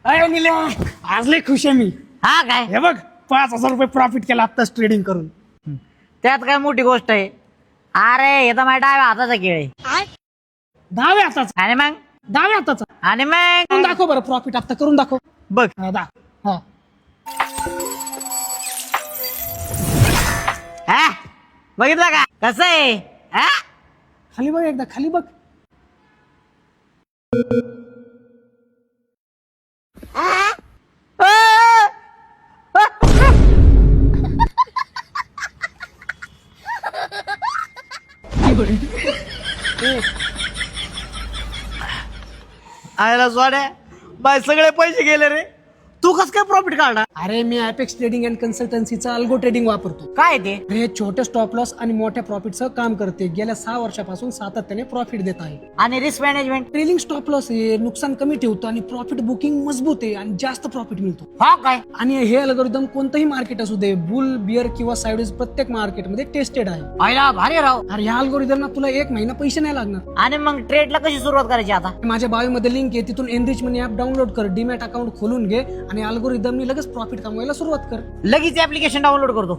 अरे निल्या, आज लय खुश आहे मी. हा काय हे बघ 5,000 रुपये प्रॉफिट केला आत्ताच ट्रेडिंग करून. त्यात काय मोठी गोष्ट आहे. अरे हे तर माझ्या डाव्या हाताचा खेळ आहे. 10व्या हाताचा. आणि मग 10व्या हाताचा आणि करून मग दाखव बरं. प्रॉफिट आता करून दाखव. बघ हा हा बघितलं का कसं आहे. हा खाली बघ, एकदा खाली बघ. आयला सोड्या बाय सगळे पैसे गेले रे. तू कस काय प्रॉफिट काढला. अरे मी ॲपेक्स ट्रेडिंग अँड कन्सल्टन्सीचा अल्गो ट्रेडिंग वापरतो. काय ते हे छोटे स्टॉप लॉस आणि मोठ्या प्रॉफिटचं काम करते. गेल्या 6 वर्षापासून सातत्याने प्रॉफिट देत आहे. आणि risk management. Trailing stop loss हे नुकसान कमी ठेवतो आणि प्रॉफिट बुकिंग मजबूत आहे आणि जास्त प्रॉफिट मिळतो. हा काय आणि हे अल्गोरिदम कोणतंही मार्केट असू दे, बुल बिअर किंवा साईडवेज, प्रत्येक मार्केटमध्ये टेस्टेड आहे. आयला भारी राव. अरे ह्या अल्गोरिदमला तुला 1 महिना पैसे नाही लागणार. आणि मग ट्रेडला कशी सुरुवात करायची आता. माझ्या बायोमध्ये लिंक आहे, तिथून एनरिच मनी ऍप डाउनलोड कर, डीमॅट अकाउंट खोलून घे आणि अल्गोरिदमनी लगेच प्रॉफिट कमवायला सुरुवात कर. लगेच ऍप्लिकेशन डाउनलोड करतो.